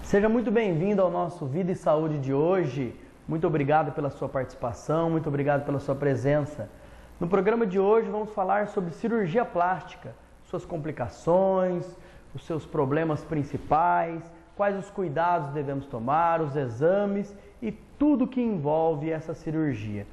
Seja muito bem-vindo ao nosso Vida e Saúde de hoje. Muito obrigado pela sua participação, muito obrigado pela sua presença. No programa de hoje vamos falar sobre cirurgia plástica, suas complicações, os seus problemas principais, quais os cuidados devemos tomar, os exames e tudo que envolve essa cirurgia.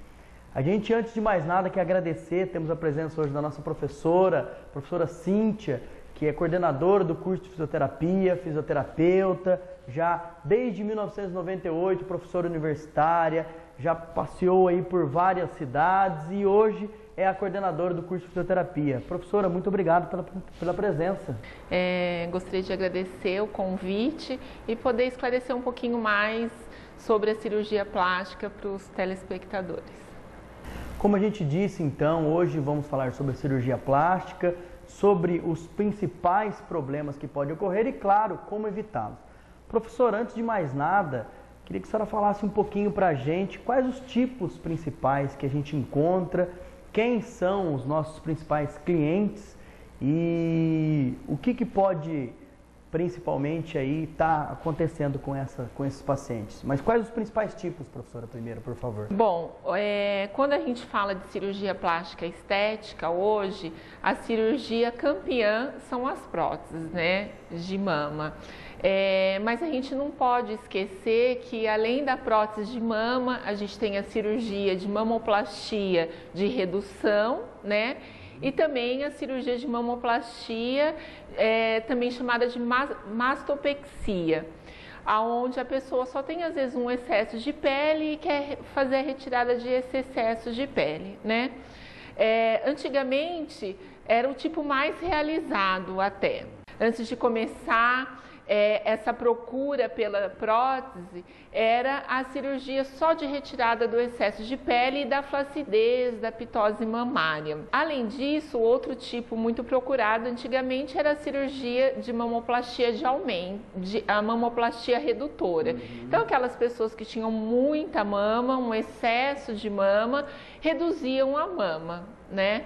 A gente, antes de mais nada, quer agradecer, temos a presença hoje da nossa professora Cíntia, que é coordenadora do curso de fisioterapia, fisioterapeuta, já desde 1998, professora universitária, já passeou aí por várias cidades e hoje é a coordenadora do curso de fisioterapia. Professora, muito obrigado pela presença. Gostaria de agradecer o convite e poder esclarecer um pouquinho mais sobre a cirurgia plástica para os telespectadores. Como a gente disse, então, hoje vamos falar sobre a cirurgia plástica, sobre os principais problemas que podem ocorrer e, claro, como evitá-los. Professor, antes de mais nada, queria que a senhora falasse um pouquinho para a gente quais os tipos principais que a gente encontra, quem são os nossos principais clientes e o que pode principalmente aí estar acontecendo com esses pacientes. Mas quais os principais tipos, professora, primeiro, por favor? Bom, quando a gente fala de cirurgia plástica estética, hoje, a cirurgia campeã são as próteses, né, de mama. Mas a gente não pode esquecer que além da prótese de mama, a gente tem a cirurgia de mamoplastia de redução, né? E também a cirurgia de mamoplastia, também chamada de mastopexia, onde a pessoa só tem às vezes um excesso de pele e quer fazer a retirada de esse excesso de pele, né? Antigamente era o tipo mais realizado até. Antes de começar essa procura pela prótese, era a cirurgia só de retirada do excesso de pele e da flacidez, da pitose mamária. Além disso, outro tipo muito procurado antigamente era a cirurgia de mamoplastia de aumento, a mamoplastia redutora. Então, aquelas pessoas que tinham muita mama, um excesso de mama, reduziam a mama, né?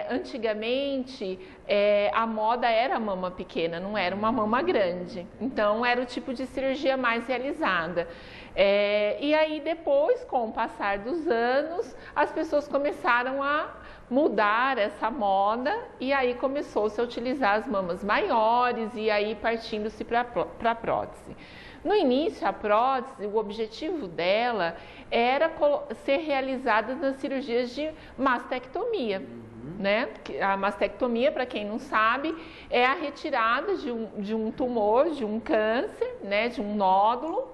Antigamente a moda era a mama pequena, não era uma mama grande, então era o tipo de cirurgia mais realizada. E aí depois, com o passar dos anos, as pessoas começaram a mudar essa moda e aí começou-se a utilizar as mamas maiores e aí partindo-se para a prótese. No início, a prótese, o objetivo dela era ser realizada nas cirurgias de mastectomia, né? A mastectomia, para quem não sabe, é a retirada de um tumor, de um câncer, né? De um nódulo.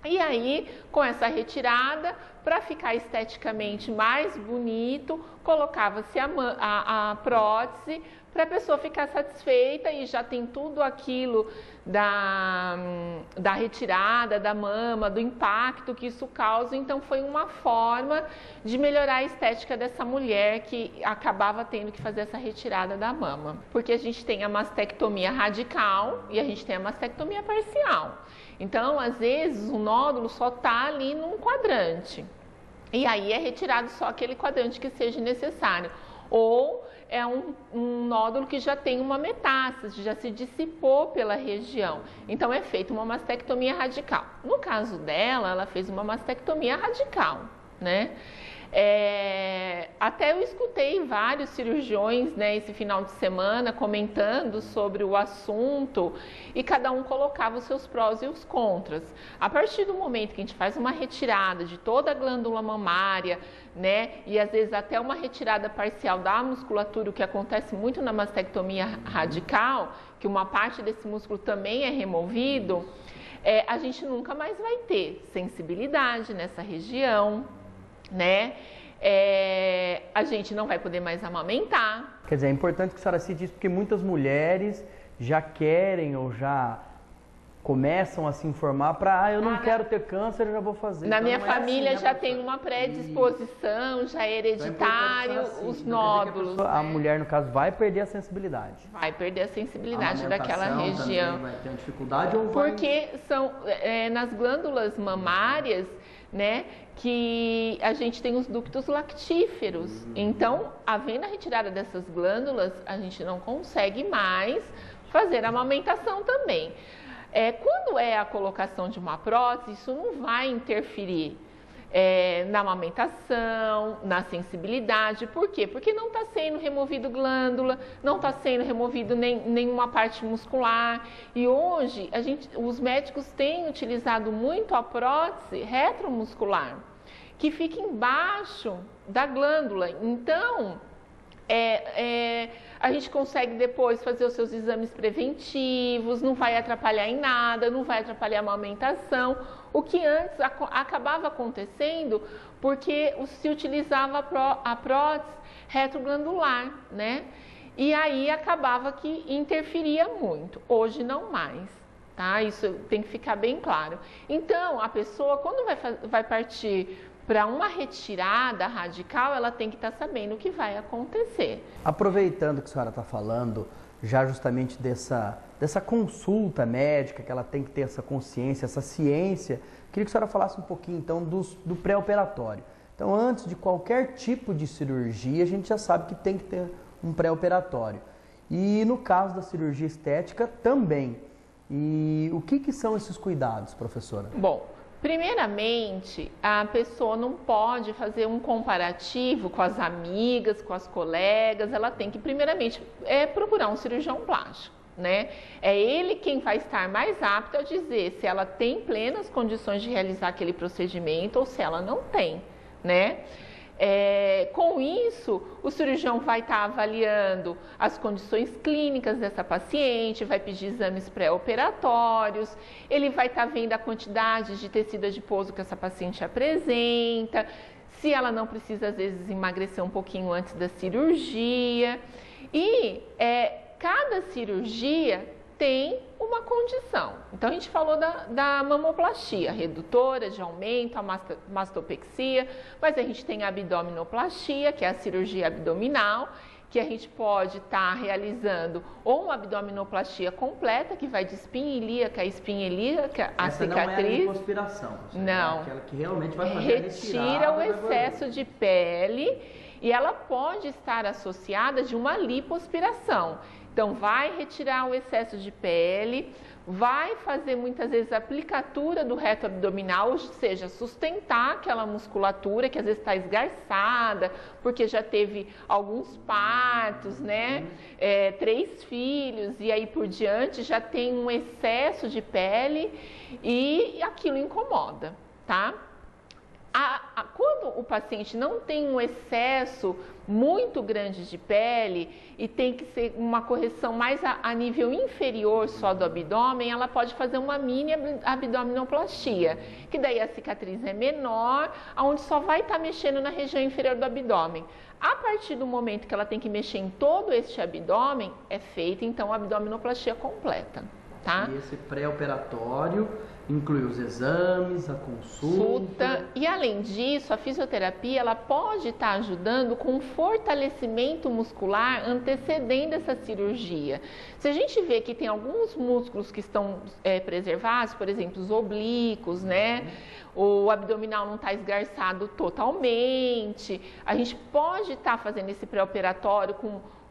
E aí, com essa retirada, para ficar esteticamente mais bonito, colocava-se a prótese para a pessoa ficar satisfeita e já tem tudo aquilo da retirada da mama, do impacto que isso causa. Então foi uma forma de melhorar a estética dessa mulher que acabava tendo que fazer essa retirada da mama. Porque a gente tem a mastectomia radical e a gente tem a mastectomia parcial. Então, às vezes, o nódulo só está ali num quadrante. E aí é retirado só aquele quadrante que seja necessário. Ou é um nódulo que já tem uma metástase, já se dissipou pela região. Então é feita uma mastectomia radical. No caso dela, ela fez uma mastectomia radical, né? Até eu escutei vários cirurgiões, né, esse final de semana comentando sobre o assunto e cada um colocava os seus prós e os contras. A partir do momento que a gente faz uma retirada de toda a glândula mamária, né, e às vezes até uma retirada parcial da musculatura, o que acontece muito na mastectomia radical, que uma parte desse músculo também é removido, a gente nunca mais vai ter sensibilidade nessa região, né? A gente não vai poder mais amamentar. Quer dizer, é importante que a senhora cite isso porque muitas mulheres já querem ou já começam a se informar para, eu não quero ter câncer, eu já vou fazer. Na então, minha não é família assim, né, já tem uma predisposição, já é hereditário, assim, os nódulos. A mulher, no caso, vai perder a sensibilidade. Vai perder a sensibilidade daquela região. Vai ter uma dificuldade ou porque são nas glândulas mamárias, né, que a gente tem os ductos lactíferos. Então, havendo a retirada dessas glândulas, a gente não consegue mais fazer a amamentação também. Quando é a colocação de uma prótese, isso não vai interferir na amamentação, na sensibilidade. Por quê? Porque não está sendo removido glândula, não está sendo removido nenhuma parte muscular. E hoje, os médicos têm utilizado muito a prótese retromuscular, que fica embaixo da glândula. Então, a gente consegue depois fazer os seus exames preventivos, não vai atrapalhar em nada, não vai atrapalhar a amamentação, o que antes acabava acontecendo porque se utilizava a prótese retroglandular, né? E aí acabava que interferia muito. Hoje não mais, tá? Isso tem que ficar bem claro. Então, a pessoa, quando vai partir para uma retirada radical, ela tem que estar sabendo o que vai acontecer. Aproveitando que a senhora está falando, já justamente dessa consulta médica, que ela tem que ter essa consciência, essa ciência, queria que a senhora falasse um pouquinho então do pré-operatório. Então, antes de qualquer tipo de cirurgia, a gente já sabe que tem que ter um pré-operatório. E no caso da cirurgia estética também. E o que são esses cuidados, professora? Bom, primeiramente, a pessoa não pode fazer um comparativo com as amigas, com as colegas, ela tem que, primeiramente, procurar um cirurgião plástico, né? É ele quem vai estar mais apto a dizer se ela tem plenas condições de realizar aquele procedimento ou se ela não tem, né? Com isso, o cirurgião vai estar avaliando as condições clínicas dessa paciente, vai pedir exames pré-operatórios, ele vai estar vendo a quantidade de tecido adiposo que essa paciente apresenta, se ela não precisa, às vezes, emagrecer um pouquinho antes da cirurgia. E cada cirurgia tem uma condição. Então, a gente falou da mamoplastia, redutora de aumento, a mastopexia, mas a gente tem a abdominoplastia, que é a cirurgia abdominal, que a gente pode estar realizando ou uma abdominoplastia completa, que vai de espinha ilíaca a espinha ilíaca, a cicatriz. Essa não é a lipoaspiração, não. É aquela que realmente vai fazer retira o excesso de pele e ela pode estar associada de uma lipoaspiração. Então, vai retirar o excesso de pele, vai fazer muitas vezes a aplicatura do reto abdominal, ou seja, sustentar aquela musculatura que às vezes está esgarçada, porque já teve alguns partos, né? 3 filhos e aí por diante, já tem um excesso de pele e aquilo incomoda, tá? Quando o paciente não tem um excesso muito grande de pele e tem que ser uma correção mais a nível inferior só do abdômen, ela pode fazer uma mini abdominoplastia, que daí a cicatriz é menor, onde só vai estar mexendo na região inferior do abdômen. A partir do momento que ela tem que mexer em todo este abdômen, é feita então a abdominoplastia completa. Tá? E esse pré-operatório inclui os exames, a consulta. E além disso, a fisioterapia ela pode estar ajudando com o fortalecimento muscular antecedendo essa cirurgia. Se a gente vê que tem alguns músculos que estão preservados, por exemplo, os oblíquos, né? O abdominal não está esgarçado totalmente, a gente pode estar fazendo esse pré-operatório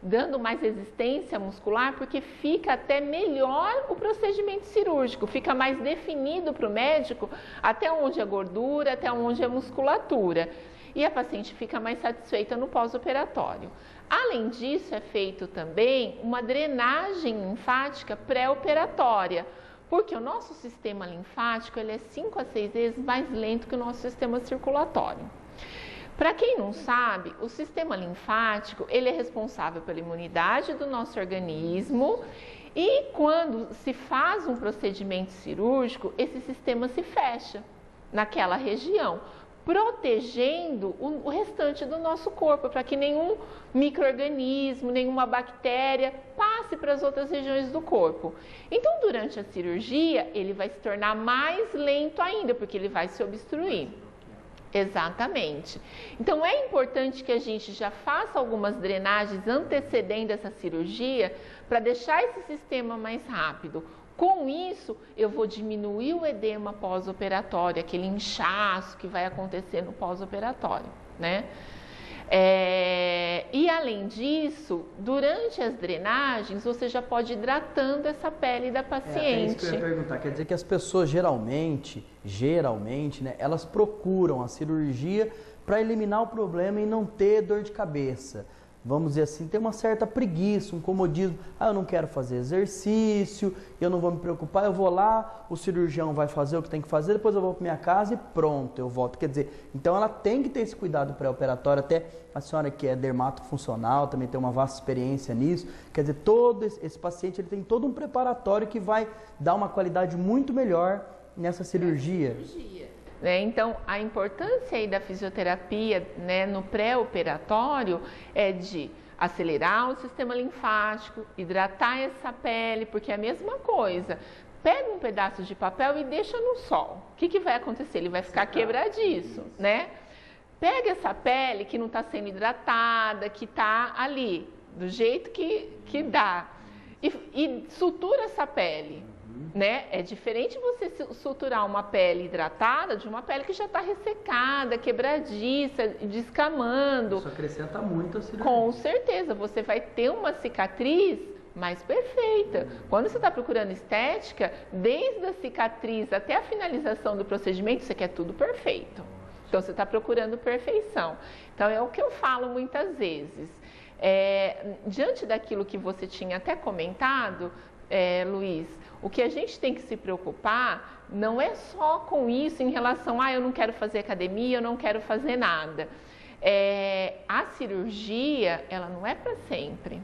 dando mais resistência muscular, porque fica até melhor o procedimento cirúrgico, fica mais definido para o médico até onde é gordura, até onde é musculatura. E a paciente fica mais satisfeita no pós-operatório. Além disso, é feito também uma drenagem linfática pré-operatória, porque o nosso sistema linfático ele é 5 a 6 vezes mais lento que o nosso sistema circulatório. Para quem não sabe, o sistema linfático ele é responsável pela imunidade do nosso organismo e quando se faz um procedimento cirúrgico, esse sistema se fecha naquela região. protegendo o restante do nosso corpo, para que nenhum micro-organismo, nenhuma bactéria passe para as outras regiões do corpo. Então, durante a cirurgia, ele vai se tornar mais lento ainda, porque ele vai se obstruir. Exatamente. Então, é importante que a gente já faça algumas drenagens antecedendo essa cirurgia, para deixar esse sistema mais rápido. Com isso, eu vou diminuir o edema pós-operatório, aquele inchaço que vai acontecer no pós-operatório, né? E além disso, durante as drenagens, você já pode ir hidratando essa pele da paciente. É isso que eu ia perguntar. Quer dizer que as pessoas geralmente, né, elas procuram a cirurgia para eliminar o problema e não ter dor de cabeça. Vamos dizer assim, tem uma certa preguiça, um comodismo. Eu não quero fazer exercício, eu não vou me preocupar, eu vou lá, o cirurgião vai fazer o que tem que fazer, depois eu vou para minha casa e pronto, eu volto. Quer dizer, então ela tem que ter esse cuidado pré-operatório, até a senhora que é dermatofuncional, também tem uma vasta experiência nisso. Quer dizer, todo esse paciente ele tem todo um preparatório que vai dar uma qualidade muito melhor nessa cirurgia. Então, a importância aí da fisioterapia, né, no pré-operatório é de acelerar o sistema linfático, hidratar essa pele, porque é a mesma coisa. Pega um pedaço de papel e deixa no sol. O que vai acontecer? Ele vai ficar quebradiço, né? Pega essa pele que não está sendo hidratada, que está ali, do jeito que dá, e sutura essa pele. Né? É diferente você suturar uma pele hidratada de uma pele que já está ressecada, quebradiça, descamando. Isso acrescenta muito a cirurgia. Com certeza, você vai ter uma cicatriz mais perfeita. Quando você está procurando estética, desde a cicatriz até a finalização do procedimento, você quer tudo perfeito. Então, você está procurando perfeição. Então, é o que eu falo muitas vezes. Diante daquilo que você tinha até comentado, Luiz, o que a gente tem que se preocupar não é só com isso em relação a eu não quero fazer academia, eu não quero fazer nada. A cirurgia, ela não é para sempre.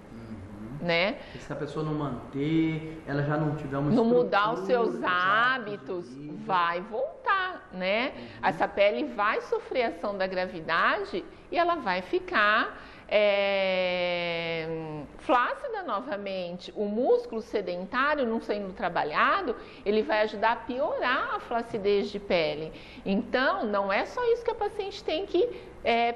Né? E se a pessoa não manter, ela já não tiver uma não mudar os seus hábitos, vai voltar, né? Essa pele vai sofrer ação da gravidade e ela vai ficar flácida novamente. O músculo sedentário não sendo trabalhado, ele vai ajudar a piorar a flacidez de pele. Então, não é só isso que a paciente tem que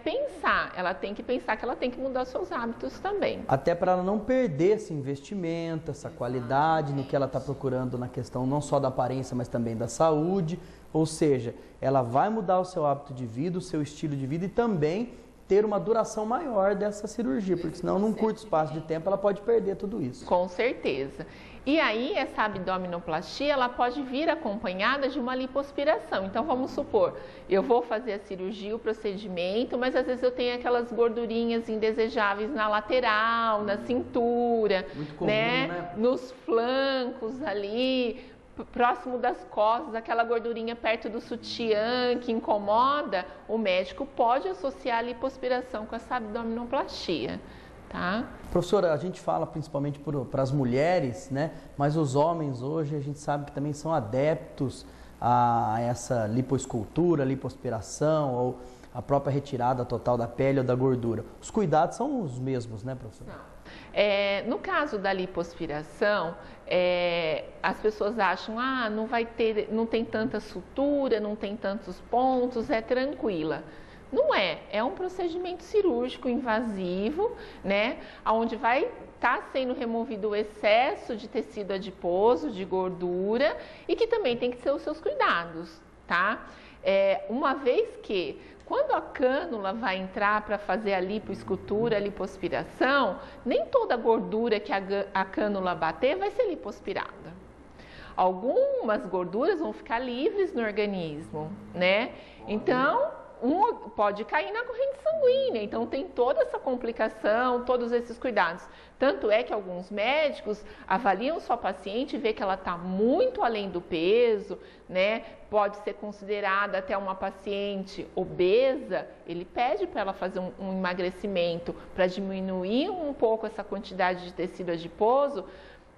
pensar. Ela tem que pensar que ela tem que mudar seus hábitos também. Até para ela não perder esse investimento, essa qualidade no que ela está procurando na questão não só da aparência, mas também da saúde. Ou seja, ela vai mudar o seu hábito de vida, o seu estilo de vida e também ter uma duração maior dessa cirurgia, porque senão num curto espaço de tempo ela pode perder tudo isso. Com certeza. E aí essa abdominoplastia, ela pode vir acompanhada de uma lipoaspiração. Então vamos supor, eu vou fazer a cirurgia, o procedimento, mas às vezes eu tenho aquelas gordurinhas indesejáveis na lateral, na cintura, muito comum, né? Nos flancos ali, próximo das costas, aquela gordurinha perto do sutiã que incomoda, o médico pode associar a lipoaspiração com essa abdominoplastia, tá? Professora, a gente fala principalmente para as mulheres, né? Mas os homens hoje a gente sabe que também são adeptos a essa lipoescultura, lipoaspiração ou a própria retirada total da pele ou da gordura. Os cuidados são os mesmos, né, professora? Não. No caso da lipoaspiração, as pessoas acham, não tem tanta sutura, não tem tantos pontos, é tranquila. Não é, é um procedimento cirúrgico invasivo, né, onde vai estar sendo removido o excesso de tecido adiposo, de gordura, e que também tem que ser os seus cuidados, tá? Uma vez que quando a cânula vai entrar para fazer a lipoescultura, a lipoaspiração, nem toda a gordura que a cânula bater vai ser lipoaspirada. Algumas gorduras vão ficar livres no organismo, né? Então, pode cair na corrente sanguínea, então tem toda essa complicação, todos esses cuidados. Tanto é que alguns médicos avaliam sua paciente e vê que ela está muito além do peso, né? Pode ser considerada até uma paciente obesa, ele pede para ela fazer um emagrecimento para diminuir um pouco essa quantidade de tecido adiposo,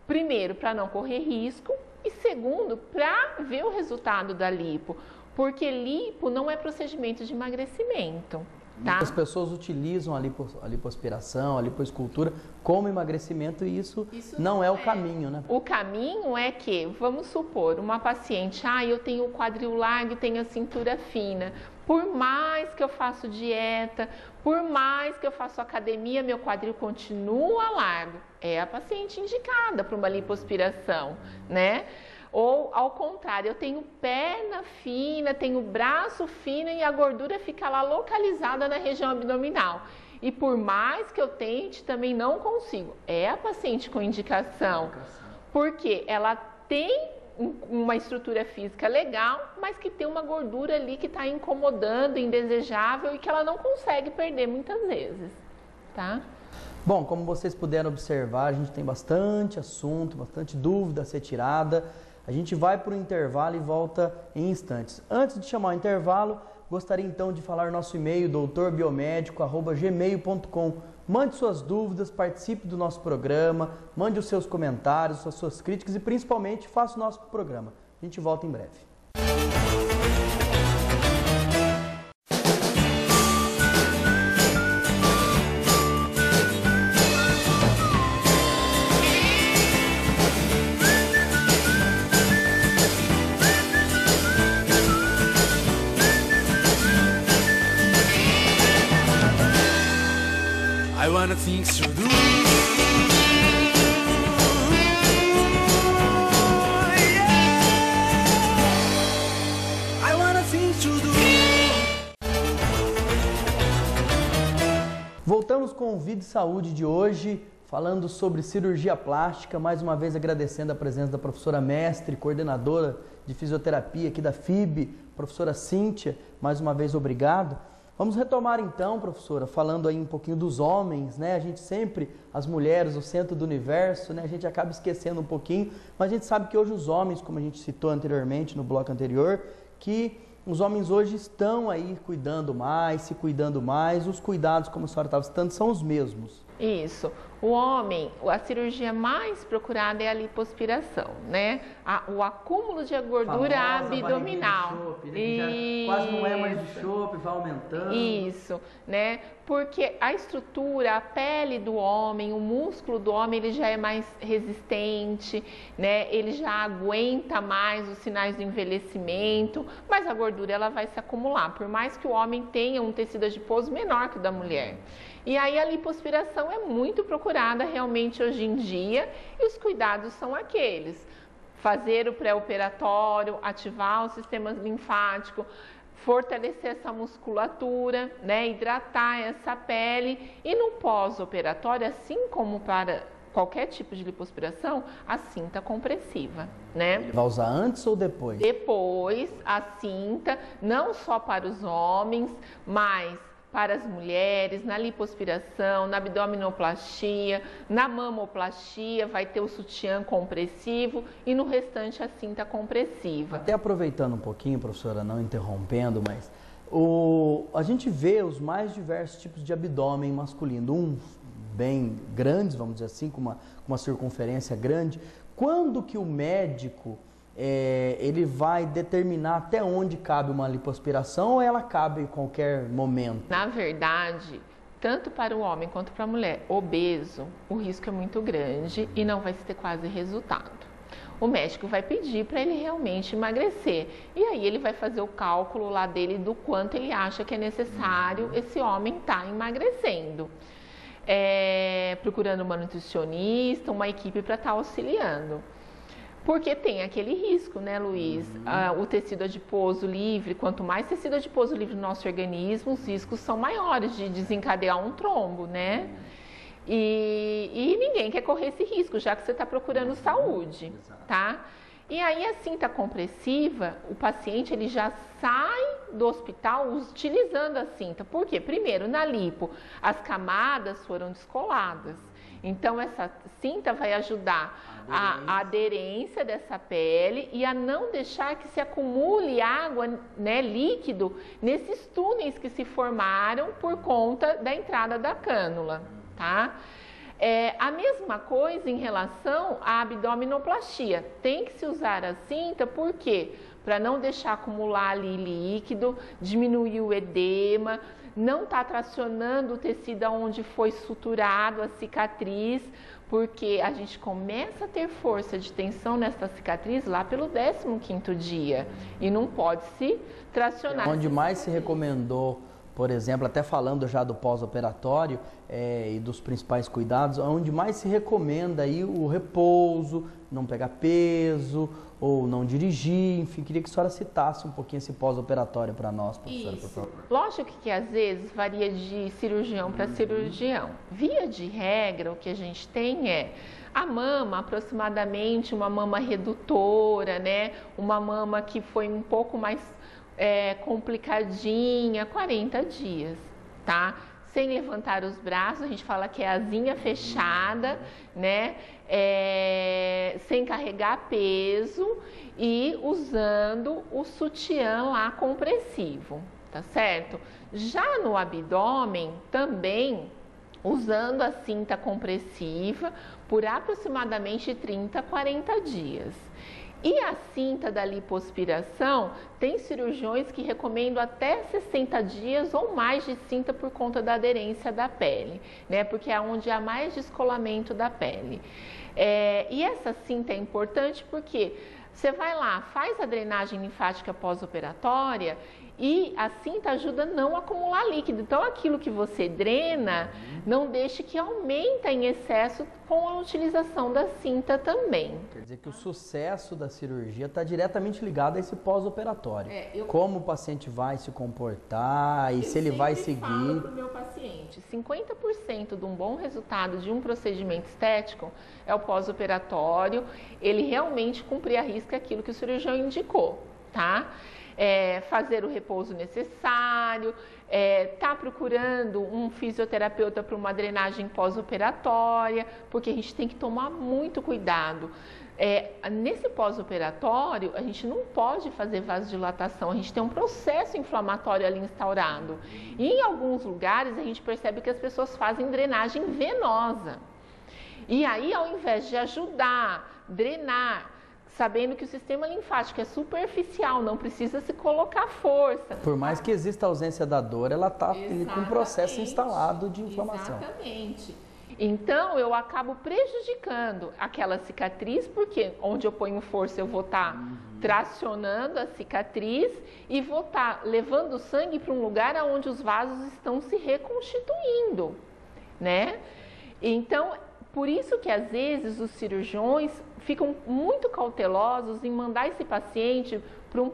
primeiro para não correr risco e segundo para ver o resultado da lipo. porque lipo não é procedimento de emagrecimento. Tá? Muitas pessoas utilizam a lipoaspiração, a lipoescultura como emagrecimento e isso não é o caminho, né? O caminho é que, vamos supor, uma paciente, eu tenho o quadril largo e tenho a cintura fina. Por mais que eu faço dieta, por mais que eu faço academia, meu quadril continua largo. É a paciente indicada para uma lipoaspiração, né? Ou, ao contrário, eu tenho perna fina, tenho braço fino e a gordura fica lá localizada na região abdominal. E por mais que eu tente, também não consigo. É a paciente com indicação, porque ela tem uma estrutura física legal, mas que tem uma gordura ali que está incomodando, indesejável e que ela não consegue perder muitas vezes, tá? Bom, como vocês puderam observar, a gente tem bastante assunto, bastante dúvida a ser tirada. A gente vai para o intervalo e volta em instantes. Antes de chamar o intervalo, gostaria então de falar nosso e-mail, doutorbiomedico@gmail.com. Mande suas dúvidas, participe do nosso programa, mande os seus comentários, as suas críticas e principalmente faça o nosso programa. A gente volta em breve. I wanna think so do. I wanna think so do. Voltamos com o Vida e Saúde de hoje, falando sobre cirurgia plástica, mais uma vez agradecendo a presença da professora mestre, coordenadora de fisioterapia aqui da FIB, professora Cíntia, mais uma vez obrigado. Vamos retomar então, professora, falando aí um pouquinho dos homens, né? A gente sempre, as mulheres, o centro do universo, né? A gente acaba esquecendo um pouquinho, mas a gente sabe que hoje os homens, como a gente citou anteriormente no bloco anterior, que os homens hoje estão aí cuidando mais, se cuidando mais, os cuidados, como a senhora estava citando, são os mesmos. Isso. O homem, a cirurgia mais procurada é a lipoaspiração, né? O acúmulo de gordura abdominal. Chope, né? Quase não é mais de chope, vai aumentando. Isso, né? Porque a estrutura, a pele do homem, o músculo do homem, ele já é mais resistente, né? Ele já aguenta mais os sinais do envelhecimento, mas a gordura ela vai se acumular, por mais que o homem tenha um tecido adiposo menor que o da mulher. E aí a lipoaspiração é muito procurada realmente hoje em dia e os cuidados são aqueles: fazer o pré-operatório, ativar o sistema linfático, fortalecer essa musculatura, né, hidratar essa pele e no pós-operatório, assim como para qualquer tipo de lipoaspiração, a cinta compressiva, né? Vai usar antes ou depois? Depois, a cinta, não só para os homens, mas para as mulheres, na lipoaspiração, na abdominoplastia, na mamoplastia, vai ter o sutiã compressivo e no restante a cinta compressiva. Até aproveitando um pouquinho, professora, não interrompendo, mas a gente vê os mais diversos tipos de abdômen masculino, uns bem grandes, vamos dizer assim, com uma circunferência grande. Quando que o médico ele vai determinar até onde cabe uma lipoaspiração ou ela cabe em qualquer momento? Na verdade, tanto para o homem quanto para a mulher obeso, o risco é muito grande e não vai se ter quase resultado. O médico vai pedir para ele realmente emagrecer e aí ele vai fazer o cálculo lá dele do quanto ele acha que é necessário esse homem estar emagrecendo. Procurando uma nutricionista, uma equipe para estar auxiliando. Porque tem aquele risco, né, Luiz? O tecido adiposo livre, quanto mais tecido adiposo livre no nosso organismo, os riscos são maiores de desencadear um trombo, né? E ninguém quer correr esse risco, já que você está procurando saúde, tá? E aí a cinta compressiva, o paciente ele já sai do hospital utilizando a cinta. Por quê? Primeiro, na lipo, as camadas foram descoladas. Então, essa cinta vai ajudar a aderência dessa pele e a não deixar que se acumule água, né, líquido, nesses túneis que se formaram por conta da entrada da cânula, tá? A mesma coisa em relação à abdominoplastia. Tem que se usar a cinta, por quê? Para não deixar acumular ali líquido, diminuir o edema, não está tracionando o tecido onde foi suturado a cicatriz, porque a gente começa a ter força de tensão nessa cicatriz lá pelo 15º dia e não pode se tracionar. Onde mais se recomendou, por exemplo, até falando já do pós-operatório e dos principais cuidados, onde mais se recomenda aí o repouso, não pegar peso ou não dirigir, enfim, queria que a senhora citasse um pouquinho esse pós-operatório para nós, professora, por favor. Lógico que às vezes varia de cirurgião para cirurgião. Via de regra, o que a gente tem é a mama, aproximadamente uma mama redutora, né? Uma mama que foi um pouco mais complicadinha, 40 dias, tá? Sem levantar os braços, a gente fala que é asinha fechada, né? Sem carregar peso e usando o sutiã lá compressivo, tá certo? Já no abdômen, também usando a cinta compressiva por aproximadamente 30 a 40 dias. E a cinta da lipoaspiração, tem cirurgiões que recomendam até 60 dias ou mais de cinta por conta da aderência da pele, né? Porque é onde há mais descolamento da pele. E essa cinta é importante porque você vai lá, faz a drenagem linfática pós-operatória e a cinta ajuda a não acumular líquido. Então, aquilo que você drena, não deixe que aumenta em excesso com a utilização da cinta também. Quer dizer que o sucesso da cirurgia está diretamente ligado a esse pós-operatório. Como o paciente vai se comportar e se ele vai seguir. Eu falo para o meu paciente, 50% de um bom resultado de um procedimento estético é o pós-operatório, ele realmente cumprir a risca aquilo que o cirurgião indicou, tá? Fazer o repouso necessário, tá procurando um fisioterapeuta para uma drenagem pós-operatória, porque a gente tem que tomar muito cuidado. Nesse pós-operatório, a gente não pode fazer vasodilatação, a gente tem um processo inflamatório ali instaurado. E em alguns lugares, a gente percebe que as pessoas fazem drenagem venosa. E aí, ao invés de ajudar, drenar, sabendo que o sistema linfático é superficial, não precisa se colocar força. Por mais que exista a ausência da dor, ela está com um processo instalado de inflamação. Exatamente. Então, eu acabo prejudicando aquela cicatriz, porque onde eu ponho força eu vou estar tracionando a cicatriz e vou estar levando o sangue para um lugar onde os vasos estão se reconstituindo, né? Então, por isso que às vezes os cirurgiões ficam muito cautelosos em mandar esse paciente para um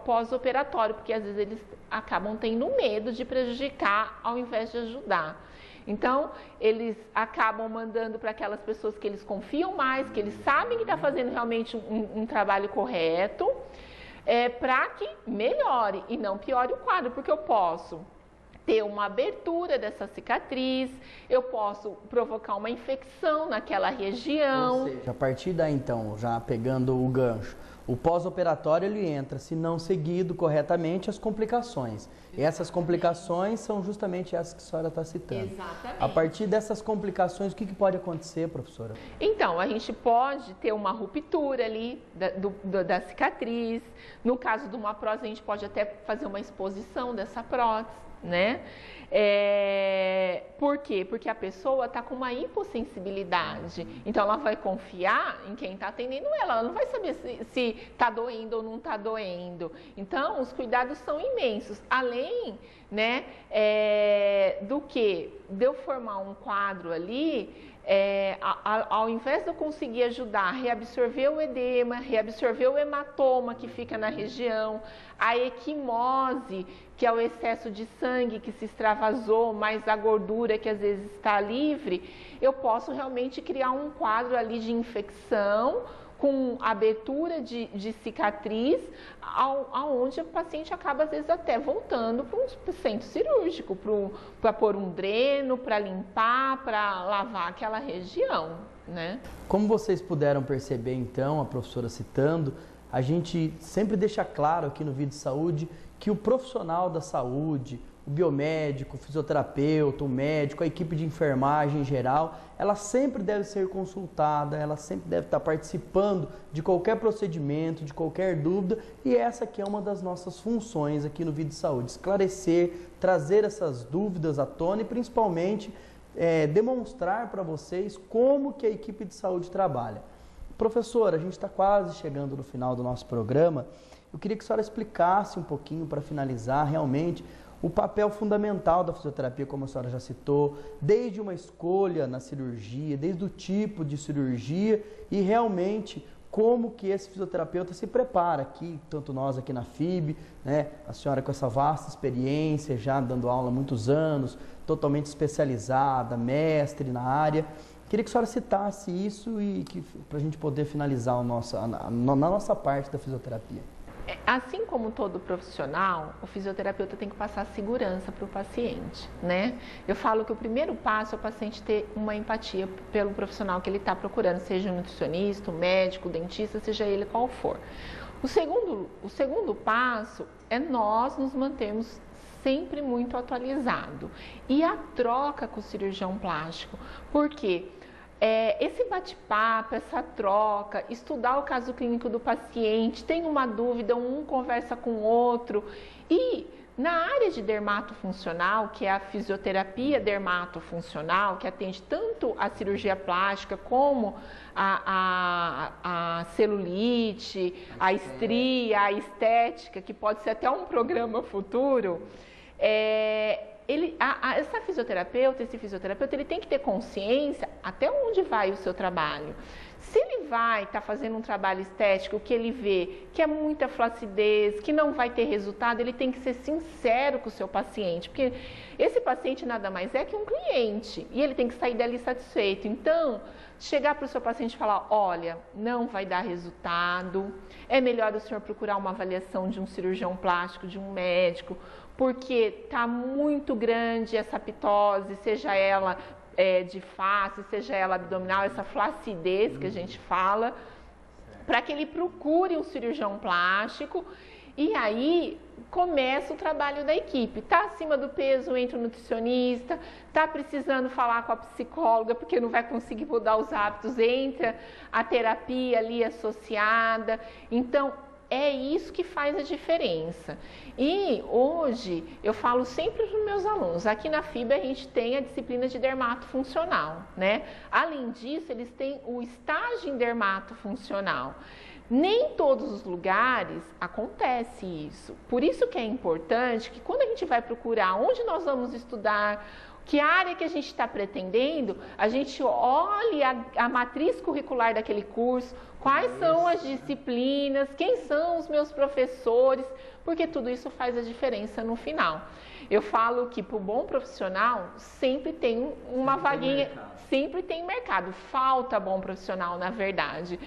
pós-operatório, porque às vezes eles acabam tendo medo de prejudicar ao invés de ajudar. Então, eles acabam mandando para aquelas pessoas que eles confiam mais, que eles sabem que está fazendo realmente um trabalho correto, para que melhore e não piore o quadro, porque eu posso ter uma abertura dessa cicatriz, eu posso provocar uma infecção naquela região. Ou seja, a partir daí então, já pegando o gancho, o pós-operatório ele entra, se não seguido corretamente, as complicações. E essas complicações são justamente essas que a senhora está citando. Exatamente. A partir dessas complicações, o que pode acontecer, professora? Então, a gente pode ter uma ruptura ali da cicatriz. No caso de uma prótese, a gente pode até fazer uma exposição dessa prótese, né? Por quê? Porque a pessoa está com uma hipossensibilidade, então ela vai confiar em quem está atendendo ela não vai saber se está doendo ou não está doendo. Então, os cuidados são imensos, além, né, do que de eu formar um quadro ali, ao invés de eu conseguir ajudar a reabsorver o edema, reabsorver o hematoma que fica na região, a equimose, que é o excesso de sangue que se extravasou, mais a gordura que às vezes está livre, eu posso realmente criar um quadro ali de infecção, com abertura de cicatriz, aonde o paciente acaba às vezes até voltando para um centro cirúrgico, para pôr um dreno, para limpar, para lavar aquela região, né? Como vocês puderam perceber então, a professora citando, a gente sempre deixa claro aqui no Vídeo Saúde que o profissional da saúde, o biomédico, o fisioterapeuta, o médico, a equipe de enfermagem em geral, ela sempre deve ser consultada, ela sempre deve estar participando de qualquer procedimento, de qualquer dúvida, e essa aqui é uma das nossas funções aqui no Vida e Saúde, esclarecer, trazer essas dúvidas à tona e principalmente demonstrar para vocês como que a equipe de saúde trabalha. Professora, a gente está quase chegando no final do nosso programa. Eu queria que a senhora explicasse um pouquinho, para finalizar, realmente, o papel fundamental da fisioterapia, como a senhora já citou, desde uma escolha na cirurgia, desde o tipo de cirurgia e realmente como que esse fisioterapeuta se prepara aqui, tanto nós aqui na FIB, né? A senhora com essa vasta experiência, já dando aula há muitos anos, totalmente especializada, mestre na área. Queria que a senhora citasse isso e para a gente poder finalizar na nossa parte da fisioterapia. Assim como todo profissional, o fisioterapeuta tem que passar segurança para o paciente, né? Eu falo que o primeiro passo é o paciente ter uma empatia pelo profissional que ele está procurando, seja um nutricionista, um médico, um dentista, seja ele qual for. O segundo passo é nós nos mantermos sempre muito atualizado e a troca com o cirurgião plástico, porque esse bate-papo, essa troca, estudar o caso clínico do paciente, tem uma dúvida, um conversa com o outro. E na área de dermatofuncional, que é a fisioterapia dermatofuncional, que atende tanto a cirurgia plástica como a celulite, a estria, a estética, que pode ser até um programa futuro, esse fisioterapeuta, ele tem que ter consciência até onde vai o seu trabalho. Se ele vai estar fazendo um trabalho estético que ele vê que é muita flacidez, que não vai ter resultado, ele tem que ser sincero com o seu paciente, porque esse paciente nada mais é que um cliente e ele tem que sair dali satisfeito. Então, chegar para o seu paciente e falar, olha, não vai dar resultado, é melhor o senhor procurar uma avaliação de um cirurgião plástico, de um médico, porque está muito grande essa pitose, seja ela de face, seja ela abdominal, essa flacidez que a gente fala, para que ele procure um cirurgião plástico e aí começa o trabalho da equipe. Está acima do peso, entra o nutricionista, está precisando falar com a psicóloga porque não vai conseguir mudar os hábitos, entra a terapia ali associada. Então, é isso que faz a diferença. E hoje eu falo sempre para os meus alunos, aqui na FIB a gente tem a disciplina de dermatofuncional, né? Além disso, eles têm o estágio em dermatofuncional. Nem em todos os lugares acontece isso. Por isso que é importante que quando a gente vai procurar onde nós vamos estudar, que área que a gente está pretendendo, a gente olhe a matriz curricular daquele curso, quais são as disciplinas, quem são os meus professores, porque tudo isso faz a diferença no final. Eu falo que para o bom profissional sempre tem uma vaguinha, sempre tem mercado, falta bom profissional na verdade.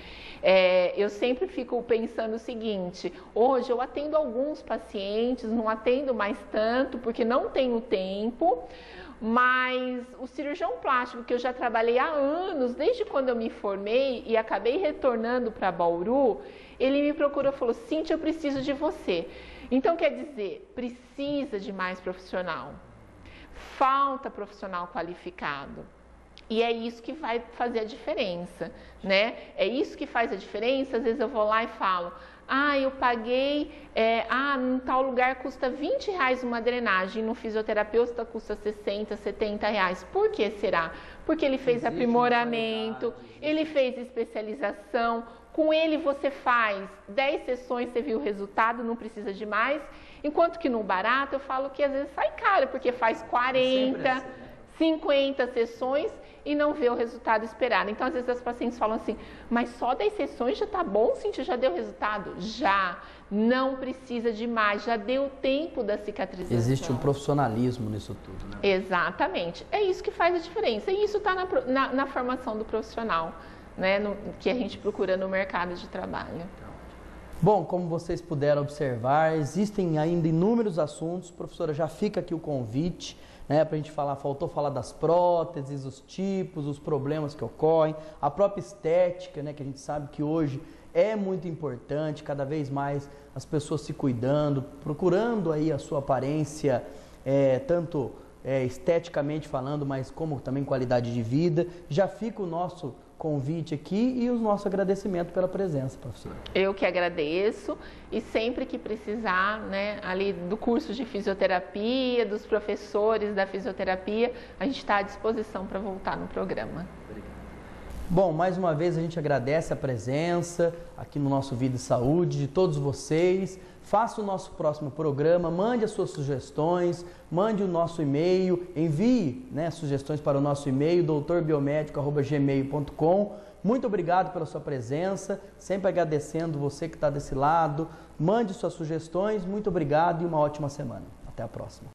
Eu sempre fico pensando o seguinte, hoje eu atendo alguns pacientes, não atendo mais tanto porque não tenho tempo, mas o cirurgião plástico que eu já trabalhei há anos, desde quando eu me formei e acabei retornando para Bauru, ele me procurou e falou, Cíntia, eu preciso de você. Então, quer dizer, precisa de mais profissional, falta profissional qualificado. E é isso que vai fazer a diferença, né? É isso que faz a diferença. Às vezes eu vou lá e falo, eu paguei, em tal lugar custa R$20 uma drenagem, no fisioterapeuta custa 60, 70 reais. Por que será? Porque ele fez aprimoramento, ele fez especialização, com ele você faz 10 sessões, você viu o resultado, não precisa de mais. Enquanto que no barato eu falo que às vezes sai caro, porque faz 40, 50 sessões e não vê o resultado esperado. Então, às vezes as pacientes falam assim, mas só 10 sessões já tá bom, Cíntia, já deu resultado? Já, não precisa de mais, já deu tempo da cicatrização. Existe um profissionalismo nisso tudo, né? Exatamente, é isso que faz a diferença e isso está na formação do profissional, né, que a gente procura no mercado de trabalho. Bom, como vocês puderam observar, existem ainda inúmeros assuntos, professora, já fica aqui o convite, né, para a gente falar, faltou falar das próteses, os tipos, os problemas que ocorrem, a própria estética, né, que a gente sabe que hoje é muito importante, cada vez mais as pessoas se cuidando, procurando aí a sua aparência tanto esteticamente falando, mas como também qualidade de vida. Já fica o nosso convite aqui e o nosso agradecimento pela presença, professora. Eu que agradeço, e sempre que precisar, né, ali do curso de fisioterapia, dos professores da fisioterapia, a gente está à disposição para voltar no programa. Bom, mais uma vez a gente agradece a presença aqui no nosso Vida e Saúde de todos vocês. Faça o nosso próximo programa, mande as suas sugestões, mande o nosso e-mail, envie, né, sugestões para o nosso e-mail, doutorbiomedico@gmail.com. Muito obrigado pela sua presença, sempre agradecendo você que está desse lado. Mande suas sugestões, muito obrigado e uma ótima semana. Até a próxima.